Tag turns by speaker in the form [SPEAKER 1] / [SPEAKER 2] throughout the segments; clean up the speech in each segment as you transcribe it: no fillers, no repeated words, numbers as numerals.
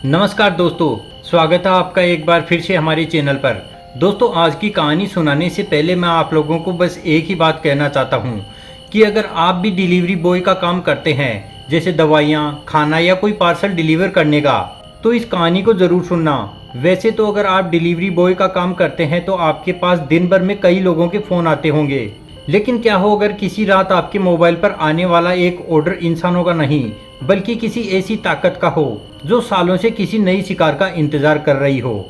[SPEAKER 1] नमस्कार दोस्तों, स्वागत है आपका एक बार फिर से हमारे चैनल पर। दोस्तों, आज की कहानी सुनाने से पहले मैं आप लोगों को बस एक ही बात कहना चाहता हूँ कि अगर आप भी डिलीवरी बॉय का काम करते हैं, जैसे दवाइयाँ, खाना या कोई पार्सल डिलीवर करने का, तो इस कहानी को ज़रूर सुनना। वैसे तो अगर आप डिलीवरी बॉय का काम करते हैं तो आपके पास दिन भर में कई लोगों के फ़ोन आते होंगे, लेकिन क्या हो अगर किसी रात आपके मोबाइल पर आने वाला एक ऑर्डर इंसानों का नहीं बल्कि किसी ऐसी ताकत का हो जो सालों से किसी नई शिकार का इंतजार कर रही हो।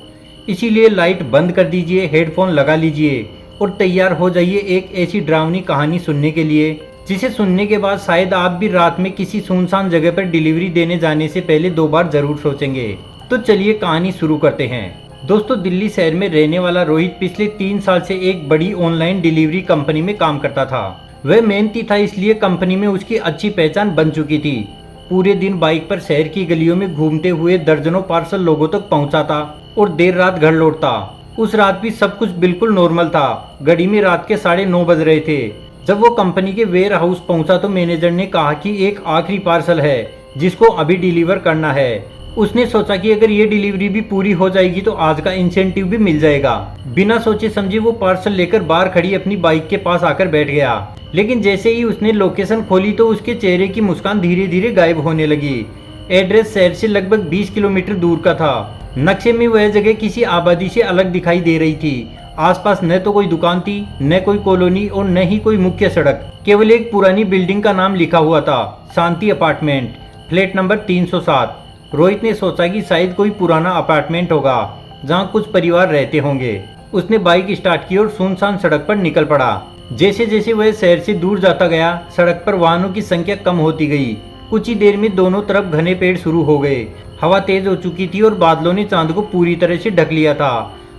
[SPEAKER 1] इसीलिए लाइट बंद कर दीजिए, हेडफोन लगा लीजिए और तैयार हो जाइए एक ऐसी डरावनी कहानी सुनने के लिए जिसे सुनने के बाद शायद आप भी रात में किसी सुनसान जगह पर डिलीवरी देने जाने से पहले 2 बार जरूर सोचेंगे। तो चलिए कहानी शुरू करते हैं। दोस्तों, दिल्ली शहर में रहने वाला रोहित पिछले 3 साल से एक बड़ी ऑनलाइन डिलीवरी कंपनी में काम करता था। वह मेहनती था, इसलिए कंपनी में उसकी अच्छी पहचान बन चुकी थी। पूरे दिन बाइक पर शहर की गलियों में घूमते हुए दर्जनों पार्सल लोगों तक पहुंचाता और देर रात घर लौटता। उस रात भी सब कुछ बिल्कुल नॉर्मल था। घड़ी में रात के 9:30 बज रहे थे। जब वो कंपनी के वेयर हाउस पहुंचा तो मैनेजर ने कहा कि एक आखिरी पार्सल है जिसको अभी डिलीवर करना है। उसने सोचा कि अगर ये डिलीवरी भी पूरी हो जाएगी तो आज का इंसेंटिव भी मिल जाएगा। बिना सोचे समझे वो पार्सल लेकर बाहर खड़ी अपनी बाइक के पास आकर बैठ गया। लेकिन जैसे ही उसने लोकेशन खोली तो उसके चेहरे की मुस्कान धीरे धीरे गायब होने लगी। एड्रेस शहर से लगभग 20 किलोमीटर दूर का था। नक्शे में वह जगह किसी आबादी से अलग दिखाई दे रही थी। आसपास न तो कोई दुकान थी, न कोई कॉलोनी और न ही कोई मुख्य सड़क। केवल एक पुरानी बिल्डिंग का नाम लिखा हुआ था, शांति अपार्टमेंट, फ्लैट नंबर 307। रोहित ने सोचा कि शायद कोई पुराना अपार्टमेंट होगा जहां कुछ परिवार रहते होंगे। उसने बाइक स्टार्ट की और सुनसान सड़क पर निकल पड़ा। जैसे जैसे वह शहर से दूर जाता गया, सड़क पर वाहनों की संख्या कम होती गई। कुछ ही देर में दोनों तरफ घने पेड़ शुरू हो गए। हवा तेज हो चुकी थी और बादलों ने चांद को पूरी तरह से ढक लिया था।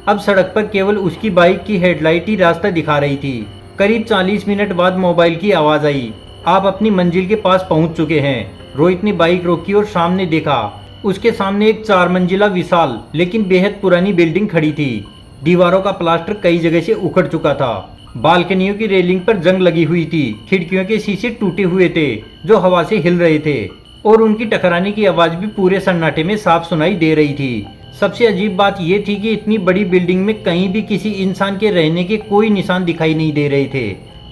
[SPEAKER 1] अब सड़क पर केवल उसकी बाइक की हेडलाइट ही रास्ता दिखा रही थी। करीब 40 मिनट बाद मोबाइल की आवाज आई, आप अपनी मंजिल के पास पहुंच चुके हैं। रोहित ने बाइक रोकी और सामने देखा। उसके सामने एक 4 मंजिला विशाल लेकिन बेहद पुरानी बिल्डिंग खड़ी थी। दीवारों का प्लास्टर कई जगह से उखड़ चुका था। बालकनियों की रेलिंग पर जंग लगी हुई थी। खिड़कियों के शीशे टूटे हुए थे जो हवा से हिल रहे थे और उनकी टकराने की आवाज भी पूरे सन्नाटे में साफ सुनाई दे रही थी। सबसे अजीब बात यह थी कि इतनी बड़ी बिल्डिंग में कहीं भी किसी इंसान के रहने के कोई निशान दिखाई नहीं दे रहे थे।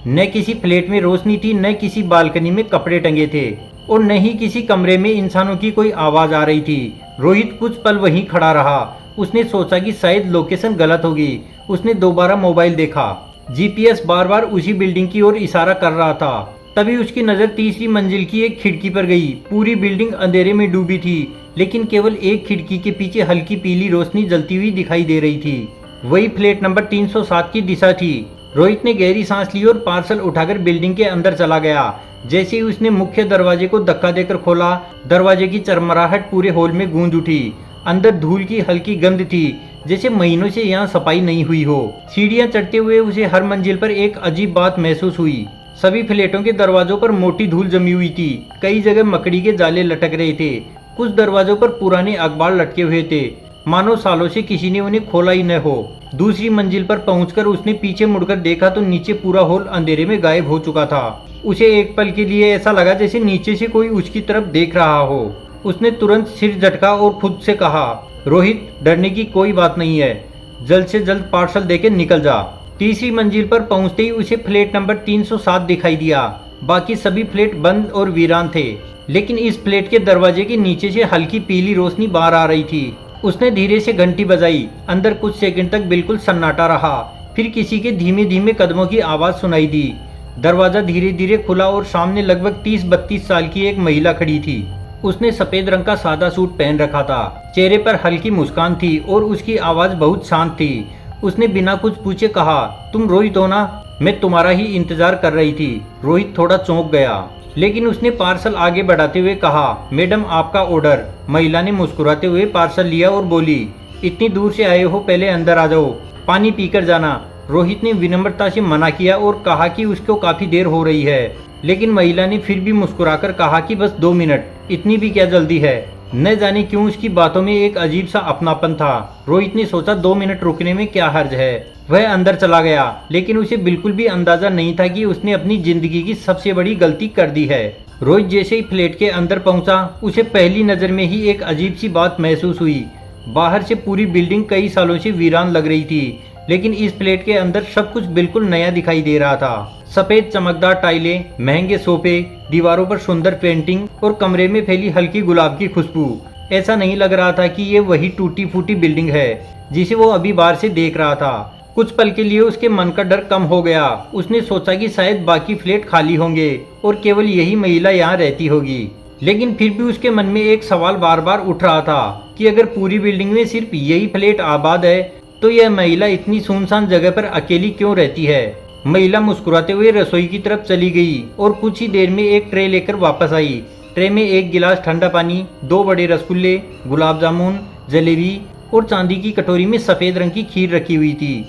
[SPEAKER 1] न किसी फ्लैट में रोशनी थी, न किसी बालकनी में कपड़े टंगे थे और न ही किसी कमरे में इंसानों की कोई आवाज आ रही थी। रोहित कुछ पल वहीं खड़ा रहा। उसने सोचा कि शायद लोकेशन गलत होगी। उसने दोबारा मोबाइल देखा। जीपीएस बार बार उसी बिल्डिंग की ओर इशारा कर रहा था। तभी उसकी नजर तीसरी मंजिल की एक खिड़की पर गई। पूरी बिल्डिंग अंधेरे में डूबी थी, लेकिन केवल एक खिड़की के पीछे हल्की पीली रोशनी जलती हुई दिखाई दे रही थी। वही फ्लैट नंबर 307 की दिशा थी। रोहित ने गहरी सांस ली और पार्सल उठाकर बिल्डिंग के अंदर चला गया। जैसे ही उसने मुख्य दरवाजे को धक्का देकर खोला, दरवाजे की चरमराहट पूरे हॉल में गूंज उठी। अंदर धूल की हल्की गंध थी, जैसे महीनों से यहाँ सफाई नहीं हुई हो। सीढ़ियाँ चढ़ते हुए उसे हर मंजिल पर एक अजीब बात महसूस हुई। सभी फ्लैटों के दरवाजों पर मोटी धूल जमी हुई थी। कई जगह मकड़ी के जाले लटक रहे थे। कुछ दरवाजों पर पुराने अखबार लटके हुए थे, मानो सालों से किसी ने उन्हें खोला ही न हो। दूसरी मंजिल पर पहुंचकर उसने पीछे मुड़कर देखा तो नीचे पूरा हॉल अंधेरे में गायब हो चुका था। उसे एक पल के लिए ऐसा लगा जैसे नीचे से कोई उसकी तरफ देख रहा हो। उसने तुरंत सिर झटका और खुद से कहा, रोहित, डरने की कोई बात नहीं है, जल्द से जल्द पार्सल देके निकल जा। तीसरी मंजिल पर पहुंचते ही उसे फ्लैट नंबर 307 दिखाई दिया। बाकी सभी फ्लैट बंद और वीरान थे, लेकिन इस फ्लैट के दरवाजे के नीचे से हल्की पीली रोशनी बाहर आ रही थी। उसने धीरे से घंटी बजाई। अंदर कुछ सेकंड तक बिल्कुल सन्नाटा रहा। फिर किसी के धीमे धीमे कदमों की आवाज सुनाई दी। दरवाजा धीरे धीरे खुला और सामने लगभग 30-32 साल की एक महिला खड़ी थी। उसने सफेद रंग का सादा सूट पहन रखा था। चेहरे पर हल्की मुस्कान थी और उसकी आवाज बहुत शांत थी। उसने बिना कुछ पूछे कहा, तुम रोहित हो ना? मैं तुम्हारा ही इंतजार कर रही थी। रोहित थोड़ा चौंक गया, लेकिन उसने पार्सल आगे बढ़ाते हुए कहा, मैडम, आपका ऑर्डर। महिला ने मुस्कुराते हुए पार्सल लिया और बोली, इतनी दूर से आए हो, पहले अंदर आ जाओ, पानी पीकर जाना। रोहित ने विनम्रता से मना किया और कहा कि उसको काफी देर हो रही है, लेकिन महिला ने फिर भी मुस्कुराकर कहा कि बस 2 मिनट, इतनी भी क्या जल्दी है। न जाने क्यों उसकी बातों में एक अजीब सा अपनापन था। रोहित ने सोचा 2 मिनट रुकने में क्या हर्ज है। वह अंदर चला गया, लेकिन उसे बिल्कुल भी अंदाजा नहीं था कि उसने अपनी जिंदगी की सबसे बड़ी गलती कर दी है। रोहित जैसे ही फ्लैट के अंदर पहुंचा, उसे पहली नजर में ही एक अजीब सी बात महसूस हुई। बाहर से पूरी बिल्डिंग कई सालों से वीरान लग रही थी, लेकिन इस फ्लैट के अंदर सब कुछ बिल्कुल नया दिखाई दे रहा था। सफेद चमकदार टाइलें, महंगे सोफे, दीवारों पर सुंदर पेंटिंग और कमरे में फैली हल्की गुलाब की खुशबू। ऐसा नहीं लग रहा था कि ये वही टूटी फूटी बिल्डिंग है जिसे वो अभी बाहर से देख रहा था। कुछ पल के लिए उसके मन का डर कम हो गया। उसने सोचा कि शायद बाकी फ्लैट खाली होंगे और केवल यही महिला यहाँ रहती होगी। लेकिन फिर भी उसके मन में एक सवाल बार बार उठ रहा था कि अगर पूरी बिल्डिंग में सिर्फ यही फ्लैट आबाद है तो यह महिला इतनी सुनसान जगह पर अकेली क्यों रहती है। महिला मुस्कुराते हुए रसोई की तरफ चली गई और कुछ ही देर में एक ट्रे लेकर वापस आई। ट्रे में एक गिलास ठंडा पानी, 2 बड़े रसगुल्ले, गुलाब जामुन, जलेबी और चांदी की कटोरी में सफेद रंग की खीर रखी हुई थी।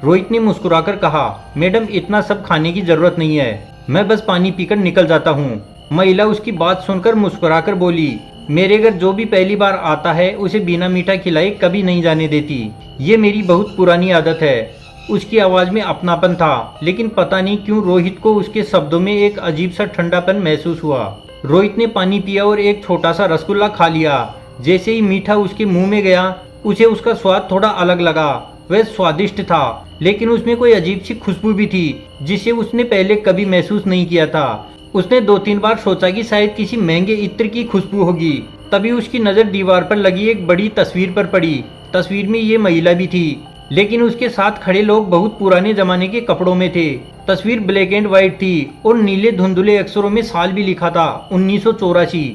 [SPEAKER 1] रोहित ने मुस्कुराकर कहा, मैडम इतना सब खाने की जरूरत नहीं है, मैं बस पानी पीकर निकल जाता हूँ। महिला उसकी बात सुनकर मुस्कुराकर बोली, मेरे घर जो भी पहली बार आता है उसे बिना मीठा खिलाए कभी नहीं जाने देती। ये मेरी बहुत पुरानी आदत है। उसकी आवाज में अपनापन था, लेकिन पता नहीं क्यों रोहित को उसके शब्दों में एक अजीब सा ठंडापन महसूस हुआ। रोहित ने पानी पिया और एक छोटा सा रसगुल्ला खा लिया। जैसे ही मीठा उसके मुंह में गया, उसे उसका स्वाद थोड़ा अलग लगा। वह स्वादिष्ट था, लेकिन उसमें कोई अजीब सी खुशबू भी थी जिसे उसने पहले कभी महसूस नहीं किया था। उसने 2-3 बार सोचा कि शायद किसी महंगे इत्र की खुशबू होगी। तभी उसकी नज़र दीवार पर लगी एक बड़ी तस्वीर पर पड़ी। तस्वीर में ये महिला भी थी, लेकिन उसके साथ खड़े लोग बहुत पुराने जमाने के कपड़ों में थे। तस्वीर ब्लैक एंड व्हाइट थी और नीले धुंधले अक्षरों में साल भी लिखा था, 1984।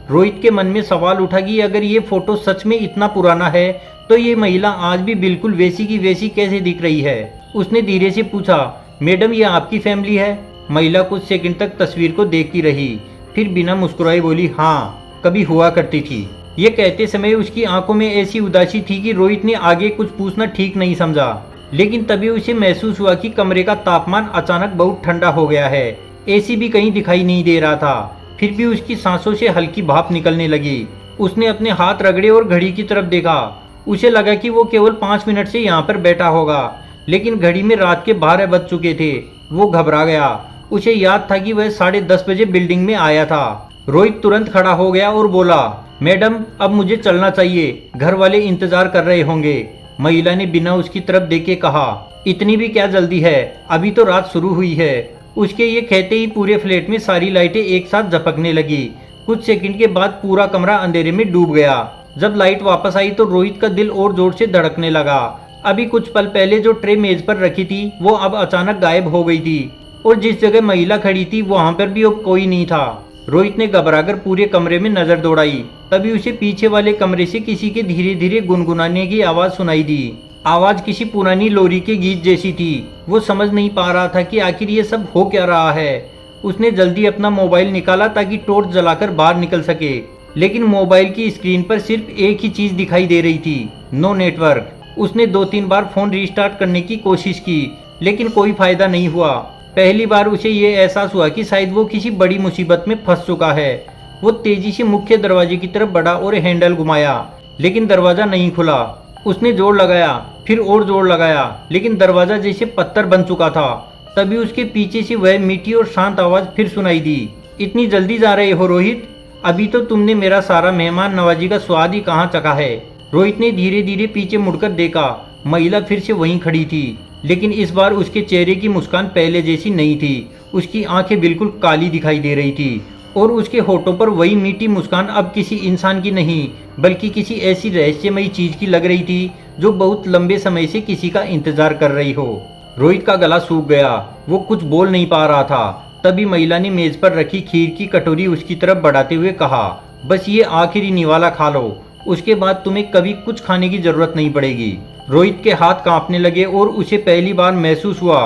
[SPEAKER 1] रोहित के मन में सवाल उठा कि अगर ये फोटो सच में इतना पुराना है तो ये महिला आज भी बिल्कुल वैसी की वैसी कैसे दिख रही है। उसने धीरे से पूछा, मैडम ये आपकी फैमिली है? महिला कुछ सेकंड तक तस्वीर को देखती रही, फिर बिना मुस्कुराए बोली, हाँ कभी हुआ करती थी। ये कहते समय उसकी आंखों में ऐसी उदासी थी कि रोहित ने आगे कुछ पूछना ठीक नहीं समझा। लेकिन तभी उसे महसूस हुआ कि कमरे का तापमान अचानक बहुत ठंडा हो गया है। एसी भी कहीं दिखाई नहीं दे रहा था। फिर भी उसकी सांसों से हल्की भाप निकलने लगी। उसने अपने हाथ रगड़े और घड़ी की तरफ देखा। उसे लगा कि वो केवल 5 मिनट से यहाँ पर बैठा होगा, लेकिन घड़ी में रात के 12 बज चुके थे। वो घबरा गया। उसे याद था कि वह 10:30 बजे बिल्डिंग में आया था। रोहित तुरंत खड़ा हो गया और बोला, मैडम अब मुझे चलना चाहिए, घर वाले इंतजार कर रहे होंगे। महिला ने बिना उसकी तरफ देखे कहा, इतनी भी क्या जल्दी है, अभी तो रात शुरू हुई है। उसके ये कहते ही पूरे फ्लैट में सारी लाइटें एक साथ झपकने लगी। कुछ सेकंड के बाद पूरा कमरा अंधेरे में डूब गया। जब लाइट वापस आई तो रोहित का दिल और जोर से धड़कने लगा। अभी कुछ पल पहले जो ट्रे मेज पर रखी थी वो अब अचानक गायब हो गई थी, और जिस जगह महिला खड़ी थी वहां पर भी अब कोई नहीं था। रोहित ने घबराकर पूरे कमरे में नजर दौड़ाई। तभी उसे पीछे वाले कमरे से किसी के धीरे धीरे गुनगुनाने की आवाज सुनाई दी। आवाज किसी पुरानी लोरी के गीत जैसी थी। वो समझ नहीं पा रहा था कि आखिर ये सब हो क्या रहा है। उसने जल्दी अपना मोबाइल निकाला ताकि टॉर्च जलाकर बाहर निकल सके, लेकिन मोबाइल की स्क्रीन पर सिर्फ एक ही चीज दिखाई दे रही थी, नो नेटवर्क। उसने 2-3 बार फोन रिस्टार्ट करने की कोशिश की, लेकिन कोई फायदा नहीं हुआ। पहली बार उसे ये एहसास हुआ कि शायद वो किसी बड़ी मुसीबत में फंस चुका है। वो तेजी से मुख्य दरवाजे की तरफ बढ़ा और हैंडल घुमाया, लेकिन दरवाजा नहीं खुला। उसने जोर लगाया, फिर और जोर लगाया, लेकिन दरवाजा जैसे पत्थर बन चुका था। तभी उसके पीछे से वह मीठी और शांत आवाज फिर सुनाई दी, इतनी जल्दी जा रहे हो रोहित? अभी तो तुमने मेरा सारा मेहमान नवाजी का स्वाद ही कहाँ चखा है। रोहित ने धीरे धीरे पीछे मुड़कर देखा। महिला फिर से वहीं खड़ी थी, लेकिन इस बार उसके चेहरे की मुस्कान पहले जैसी नहीं थी। उसकी आंखें बिल्कुल काली दिखाई दे रही थी, और उसके होठों पर वही मीठी मुस्कान अब किसी इंसान की नहीं, बल्कि किसी ऐसी रहस्यमयी चीज की लग रही थी जो बहुत लंबे समय से किसी का इंतजार कर रही हो। रोहित का गला सूख गया। वो कुछ बोल नहीं पा रहा था। तभी महिला ने मेज पर रखी खीर की कटोरी उसकी तरफ बढ़ाते हुए कहा, बस ये आखिरी निवाला खा लो, उसके बाद तुम्हें कभी कुछ खाने की जरूरत नहीं पड़ेगी। रोहित के हाथ कांपने लगे और उसे पहली बार महसूस हुआ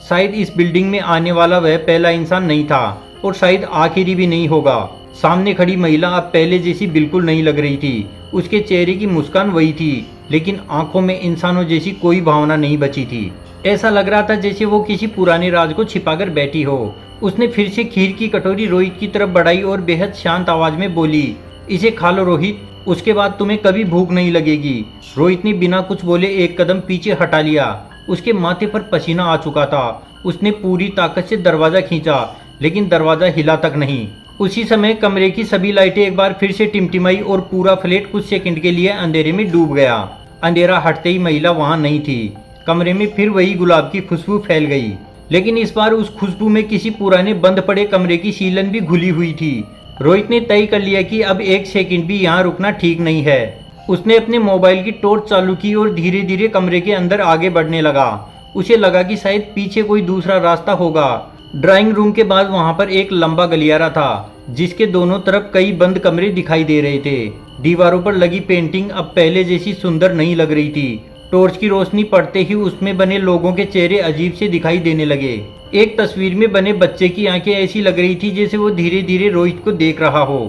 [SPEAKER 1] शायद इस बिल्डिंग में आने वाला वह पहला इंसान नहीं था, और शायद आखिरी भी नहीं होगा। सामने खड़ी महिला अब पहले जैसी बिल्कुल नहीं लग रही थी। उसके चेहरे की मुस्कान वही थी, लेकिन आंखों में इंसानों जैसी कोई भावना नहीं बची थी। ऐसा लग रहा था जैसे वो किसी पुराने राज को छिपाकर बैठी हो। उसने फिर से खीर की कटोरी रोहित की तरफ बढ़ाई और बेहद शांत आवाज में बोली, इसे खा लो रोहित, उसके बाद तुम्हें कभी भूख नहीं लगेगी। रोहित ने बिना कुछ बोले एक कदम पीछे हटा लिया। उसके माथे पर पसीना आ चुका था। उसने पूरी ताकत से दरवाजा खींचा, लेकिन दरवाजा हिला तक नहीं। उसी समय कमरे की सभी लाइटें एक बार फिर से टिमटिमाई और पूरा फ्लैट कुछ सेकंड के लिए अंधेरे में डूब गया। अंधेरा हटते ही महिला वहां नहीं थी। कमरे में फिर वही गुलाब की खुशबू फैल गई, लेकिन इस बार उस खुशबू में किसी पुराने बंद पड़े कमरे की सीलन भी घुली हुई थी। रोहित ने तय कर लिया कि अब एक सेकंड भी यहाँ रुकना ठीक नहीं है। उसने अपने मोबाइल की टॉर्च चालू की और धीरे धीरे कमरे के अंदर आगे बढ़ने लगा। उसे लगा कि शायद पीछे कोई दूसरा रास्ता होगा। ड्राइंग रूम के बाद वहां पर एक लंबा गलियारा था, जिसके दोनों तरफ कई बंद कमरे दिखाई दे रहे थे। दीवारों पर लगी पेंटिंग अब पहले जैसी सुंदर नहीं लग रही थी। टॉर्च की रोशनी पड़ते ही उसमें बने लोगों के चेहरे अजीब से दिखाई देने लगे। एक तस्वीर में बने बच्चे की आंखें ऐसी लग रही थी जैसे वो धीरे धीरे रोहित को देख रहा हो।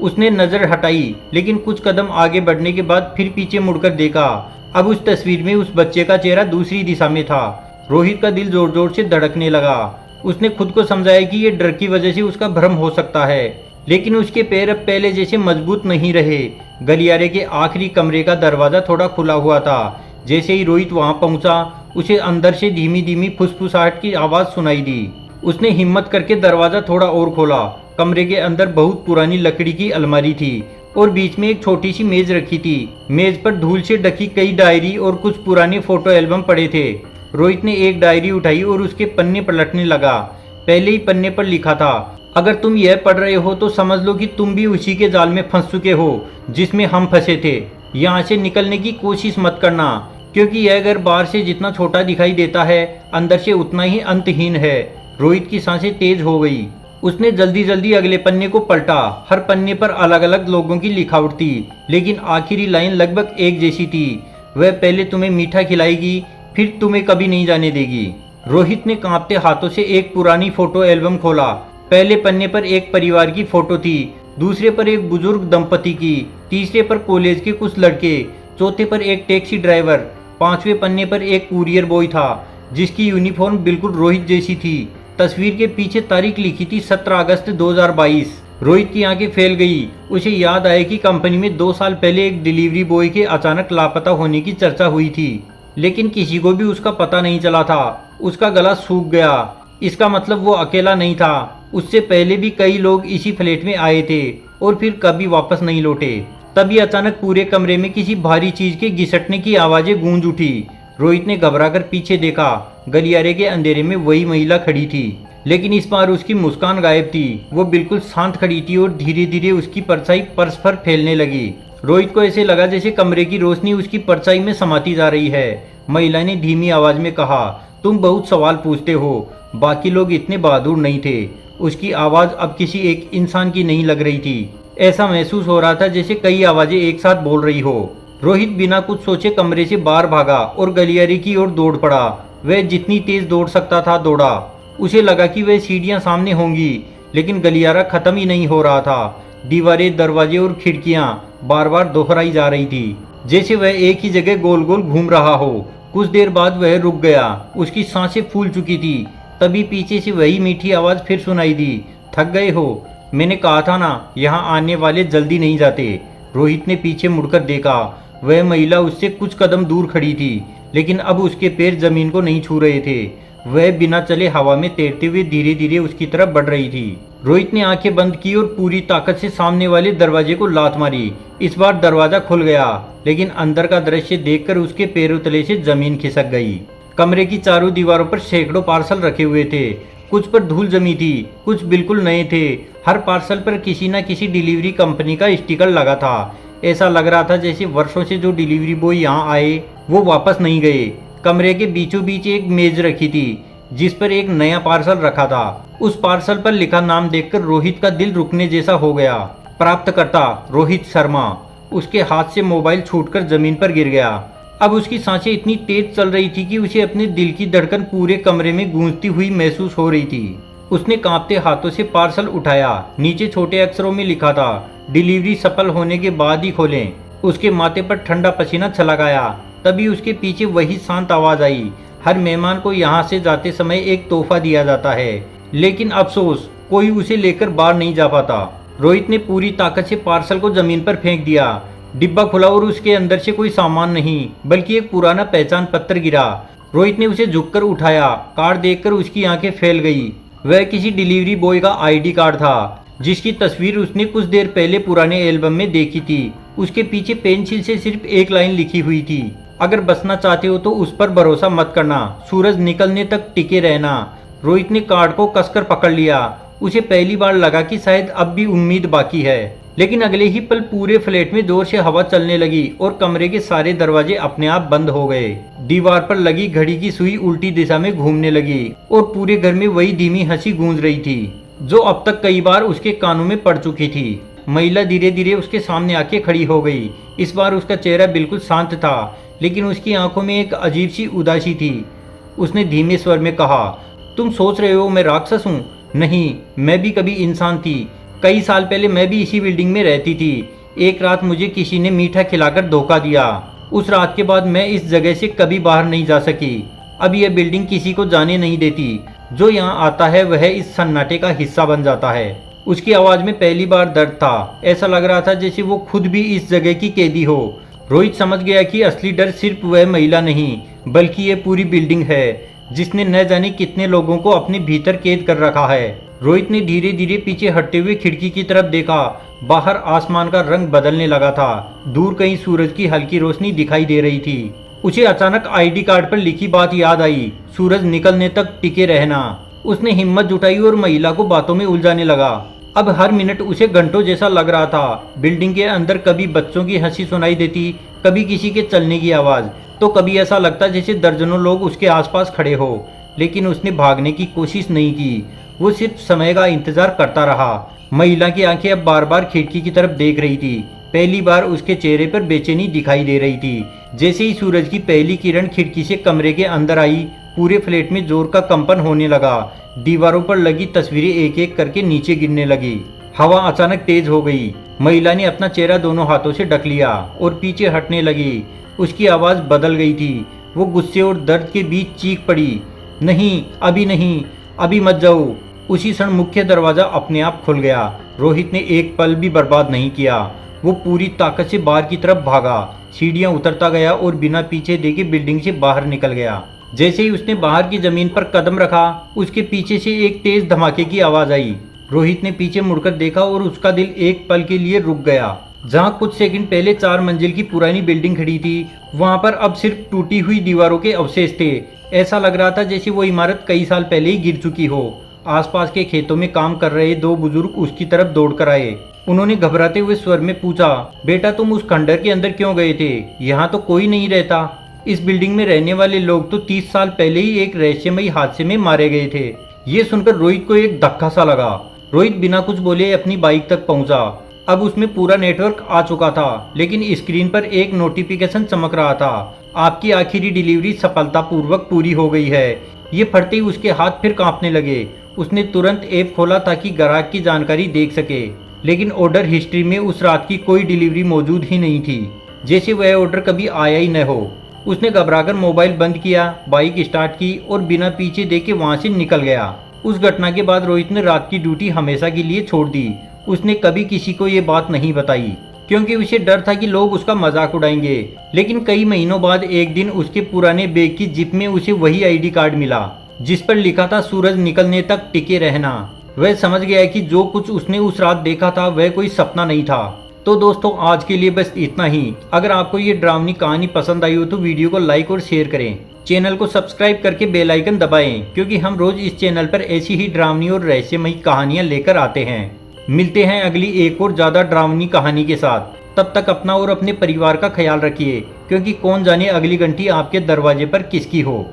[SPEAKER 1] उसने नजर हटाई, लेकिन कुछ कदम आगे बढ़ने के बाद फिर पीछे मुड़कर देखा। अब उस तस्वीर में उस बच्चे का चेहरा दूसरी दिशा में था। रोहित का दिल जोर जोर से धड़कने लगा। उसने खुद को समझाया कि ये डर की वजह से उसका भ्रम हो सकता है, लेकिन उसके पैर अब पहले जैसे मजबूत नहीं रहे। गलियारे के आखिरी कमरे का दरवाजा थोड़ा खुला हुआ था। जैसे ही रोहित वहां पहुंचा, उसे अंदर से धीमी धीमी फुसफुसाहट की आवाज सुनाई दी। उसने हिम्मत करके दरवाजा थोड़ा और खोला। कमरे के अंदर बहुत पुरानी लकड़ी की अलमारी थी और बीच में एक छोटी सी मेज रखी थी। मेज पर धूल से ढकी कई डायरी और कुछ पुराने फोटो एल्बम पड़े थे। रोहित ने एक डायरी उठाई और उसके पन्ने पलटने लगा। पहले ही पन्ने पर लिखा था, अगर तुम यह पढ़ रहे हो तो समझ लो कि तुम भी उसी के जाल में फंस चुके हो जिसमें हम फंसे थे। यहाँ से निकलने की कोशिश मत करना, क्योंकि यह घर बाहर से जितना छोटा दिखाई देता है, अंदर से उतना ही अंतहीन है। रोहित की सांसें तेज हो गई। उसने जल्दी जल्दी अगले पन्ने को पलटा। हर पन्ने पर अलग अलग लोगों की लिखावट थी, लेकिन आखिरी लाइन लगभग एक जैसी थी। वह पहले तुम्हें मीठा खिलाएगी, फिर तुम्हें कभी नहीं जाने देगी। रोहित ने कांपते हाथों से एक पुरानी फोटो एल्बम खोला। पहले पन्ने पर एक परिवार की फोटो थी, दूसरे पर एक बुजुर्ग दंपति की, तीसरे पर कॉलेज के कुछ लड़के, चौथे पर एक टैक्सी ड्राइवर, पांचवें पन्ने पर एक कुरियर बॉय था जिसकी यूनिफॉर्म बिल्कुल रोहित जैसी थी। तस्वीर के पीछे तारीख लिखी थी 17 अगस्त 2022। रोहित की आंखें फैल गई। उसे याद आया कि कंपनी में 2 साल पहले एक डिलीवरी बॉय के अचानक लापता होने की चर्चा हुई थी, लेकिन किसी को भी उसका पता नहीं चला था। उसका गला सूख गया। इसका मतलब वो अकेला नहीं था। उससे पहले भी कई लोग इसी फ्लैट में आए थे और फिर कभी वापस नहीं लौटे। तभी अचानक पूरे कमरे में किसी भारी चीज के घिसटने की आवाजें गूंज उठी। रोहित ने घबराकर पीछे देखा। गलियारे के अंधेरे में वही महिला खड़ी थी, लेकिन इस बार उसकी मुस्कान गायब थी। वो बिल्कुल शांत खड़ी थी और धीरे धीरे उसकी परछाई फर्श पर फैलने लगी। रोहित को ऐसे लगा जैसे कमरे की रोशनी उसकी परछाई में समाती जा रही है। महिला ने धीमी आवाज में कहा, तुम बहुत सवाल पूछते हो, बाकी लोग इतने बहादुर नहीं थे। उसकी आवाज अब किसी एक इंसान की नहीं लग रही थी। ऐसा महसूस हो रहा था जैसे कई आवाजें एक साथ बोल रही हो। रोहित बिना कुछ सोचे कमरे से बाहर भागा और गलियारे की ओर दौड़ पड़ा। वह जितनी तेज दौड़ सकता था दौड़ा। उसे लगा कि वह सीढ़ियां सामने होंगी, लेकिन गलियारा खत्म ही नहीं हो रहा था। दीवारें, दरवाजे और खिड़कियां बार बार दोहराई जा रही थी, जैसे वह एक ही जगह गोल गोल घूम रहा हो। कुछ देर बाद वह रुक गया। उसकी सांसें फूल चुकी थी। तभी पीछे से वही मीठी आवाज फिर सुनाई दी, थक गए हो? मैंने कहा था ना, यहाँ आने वाले जल्दी नहीं जाते। रोहित ने पीछे मुड़कर देखा। वह महिला उससे कुछ कदम दूर खड़ी थी, लेकिन अब उसके पैर जमीन को नहीं छू रहे थे। वह बिना चले हवा में तैरते हुए धीरे धीरे उसकी तरफ बढ़ रही थी। रोहित ने आंखें बंद की और पूरी ताकत से सामने वाले दरवाजे को लात मारी। इस बार दरवाजा खुल गया, लेकिन अंदर का दृश्य देखकर उसके पैरों तले से जमीन खिसक गई। कमरे की चारों दीवारों पर सैकड़ों पार्सल रखे हुए थे। कुछ पर धूल जमी थी, कुछ बिल्कुल नए थे। हर पार्सल पर किसी न किसी डिलीवरी कंपनी का स्टिकर लगा था। ऐसा लग रहा था जैसे वर्षों से जो डिलीवरी बॉय यहाँ आए वो वापस नहीं गए। कमरे के बीचों बीच एक मेज रखी थी, जिस पर एक नया पार्सल रखा था। उस पार्सल पर लिखा नाम देखकर रोहित का दिल रुकने जैसा हो गया। प्राप्तकर्ता रोहित शर्मा। उसके हाथ से मोबाइल छूटकर जमीन पर गिर गया। अब उसकी सांसें इतनी तेज चल रही थी कि उसे अपने दिल की धड़कन पूरे कमरे में गूंजती हुई महसूस हो रही थी। उसने कांपते हाथों से पार्सल उठाया। नीचे छोटे अक्षरों में लिखा था, डिलीवरी सफल होने के बाद ही खोलें। उसके माथे पर ठंडा पसीना छलक आया। तभी उसके पीछे वही शांत आवाज आई, हर मेहमान को यहाँ से जाते समय एक तोहफा दिया जाता है, लेकिन अफसोस कोई उसे लेकर बाहर नहीं जा पाता। रोहित ने पूरी ताकत से पार्सल को जमीन पर फेंक दिया। डिब्बा खुला और उसके अंदर से कोई सामान नहीं बल्कि एक पुराना पहचान पत्र गिरा। रोहित ने उसे झुककर उठाया। कार्ड देखकर उसकी आंखें फैल गई। वह किसी डिलीवरी बॉय का आईडी कार्ड था जिसकी तस्वीर उसने कुछ देर पहले पुराने एल्बम में देखी थी। उसके पीछे पेंसिल से सिर्फ एक लाइन लिखी हुई थी, अगर बचना चाहते हो तो उस पर भरोसा मत करना, सूरज निकलने तक टिके रहना। रोहित ने कार्ड को कसकर पकड़ लिया। उसे पहली बार लगा कि शायद अब भी उम्मीद बाकी है, लेकिन अगले ही पल पूरे फ्लैट में जोर से हवा चलने लगी और कमरे के सारे दरवाजे अपने आप बंद हो गए। दीवार पर लगी घड़ी की सुई उल्टी दिशा में घूमने लगी और पूरे घर में वही धीमी हंसी गूंज रही थी जो अब तक कई बार उसके कानों में पड़ चुकी थी। महिला धीरे धीरे उसके सामने आके खड़ी हो गई। इस बार उसका चेहरा बिल्कुल शांत था, लेकिन उसकी आंखों में एक अजीब सी उदासी थी। उसने धीमे स्वर में कहा, तुम सोच रहे हो मैं राक्षस हूँ? नहीं, मैं भी कभी इंसान थी। कई साल पहले मैं भी इसी बिल्डिंग में रहती थी। एक रात मुझे किसी ने मीठा खिलाकर धोखा दिया। उस रात के बाद मैं इस जगह से कभी बाहर नहीं जा सकी। अब यह बिल्डिंग किसी को जाने नहीं देती। जो यहाँ आता है वह इस सन्नाटे का हिस्सा बन जाता है। उसकी आवाज में पहली बार दर्द था। ऐसा लग रहा था जैसे वो खुद भी इस जगह की कैदी हो। रोहित समझ गया कि असली डर सिर्फ वह महिला नहीं बल्कि ये पूरी बिल्डिंग है जिसने न जाने कितने लोगों को अपने भीतर कैद कर रखा है। रोहित ने धीरे धीरे पीछे हटते हुए खिड़की की तरफ देखा। बाहर आसमान का रंग बदलने लगा था। दूर कहीं सूरज की हल्की रोशनी दिखाई दे रही थी। उसे अचानक आईडी कार्ड पर लिखी बात याद आई, सूरज निकलने तक टिके रहना। उसने हिम्मत जुटाई और महिला को बातों में उलझाने लगा। अब हर मिनट उसे घंटों जैसा लग रहा था। बिल्डिंग के अंदर कभी बच्चों की हंसी सुनाई देती, कभी किसी के चलने की आवाज, तो कभी ऐसा लगता जैसे दर्जनों लोग उसके आसपास खड़े हो। लेकिन उसने भागने की कोशिश नहीं की। वो सिर्फ समय का इंतजार करता रहा। महिला की आंखें अब बार बार खिड़की की तरफ देख रही थी। पहली बार उसके चेहरे पर बेचैनी दिखाई दे रही थी। जैसे ही सूरज की पहली किरण खिड़की से कमरे के अंदर आई, पूरे फ्लैट में जोर का कंपन होने लगा। दीवारों पर लगी तस्वीरें एक एक करके नीचे गिरने लगी। हवा अचानक तेज हो गई। महिला ने अपना चेहरा दोनों हाथों से ढक लिया और पीछे हटने लगी। उसकी आवाज बदल गई थी। वो गुस्से और दर्द के बीच चीख पड़ी, नहीं, अभी नहीं, अभी मत जाओ। उसी क्षण मुख्य दरवाजा अपने आप खुल गया। रोहित ने एक पल भी बर्बाद नहीं किया। वो पूरी ताकत से बाहर की तरफ भागा, सीढ़ियां उतरता गया और बिना पीछे देखे बिल्डिंग से बाहर निकल गया। जैसे ही उसने बाहर की जमीन पर कदम रखा, उसके पीछे से एक तेज धमाके की आवाज आई। रोहित ने पीछे मुड़कर देखा और उसका दिल एक पल के लिए रुक गया। जहां कुछ सेकंड पहले 4 मंजिल की पुरानी बिल्डिंग खड़ी थी, वहां पर अब सिर्फ टूटी हुई दीवारों के अवशेष थे। ऐसा लग रहा था जैसे वो इमारत कई साल पहले ही गिर चुकी हो। आसपास के खेतों में काम कर रहे 2 बुजुर्ग उसकी तरफ दौड़कर आए। उन्होंने घबराते हुए स्वर में पूछा, बेटा तुम उस खंडर के अंदर क्यों गए थे? यहाँ तो कोई नहीं रहता। इस बिल्डिंग में रहने वाले लोग तो 30 साल पहले ही एक रहस्यमयी हादसे में मारे गए थे। ये सुनकर रोहित को एक धक्का सा लगा। रोहित बिना कुछ बोले अपनी बाइक तक पहुंचा। अब उसमें पूरा नेटवर्क आ चुका था, लेकिन स्क्रीन पर एक नोटिफिकेशन चमक रहा था, आपकी आखिरी डिलीवरी सफलतापूर्वक पूरी हो गई है। ये पढ़ते ही उसके हाथ फिर कांपने लगे। उसने तुरंत ऐप खोला ताकि ग्राहक की जानकारी देख सके, लेकिन ऑर्डर हिस्ट्री में उस रात की कोई डिलीवरी मौजूद ही नहीं थी, जैसे वह ऑर्डर कभी आया ही न हो। उसने घबराकर मोबाइल बंद किया, बाइक स्टार्ट की और बिना पीछे देखे वहां से निकल गया। उस घटना के बाद रोहित ने रात की ड्यूटी हमेशा के लिए छोड़ दी। उसने कभी किसी को ये बात नहीं बताई, क्योंकि उसे डर था कि लोग उसका मजाक उड़ाएंगे। लेकिन कई महीनों बाद एक दिन उसके पुराने बैग की जिप में उसे वही आईडी कार्ड मिला, जिस पर लिखा था सूरज निकलने तक टिके रहना। वह समझ गया कि जो कुछ उसने उस रात देखा था वह कोई सपना नहीं था। तो दोस्तों आज के लिए बस इतना ही। अगर आपको ये डरावनी कहानी पसंद आई हो तो वीडियो को लाइक और शेयर करें। चैनल को सब्सक्राइब करके बेल आइकन दबाएं, क्योंकि हम रोज इस चैनल पर ऐसी ही डरावनी और रहस्यमयी कहानियां लेकर आते हैं। मिलते हैं अगली एक और ज़्यादा डरावनी कहानी के साथ। तब तक अपना और अपने परिवार का ख्याल रखिए, क्योंकि कौन जाने अगली घंटी आपके दरवाजे पर किसकी हो।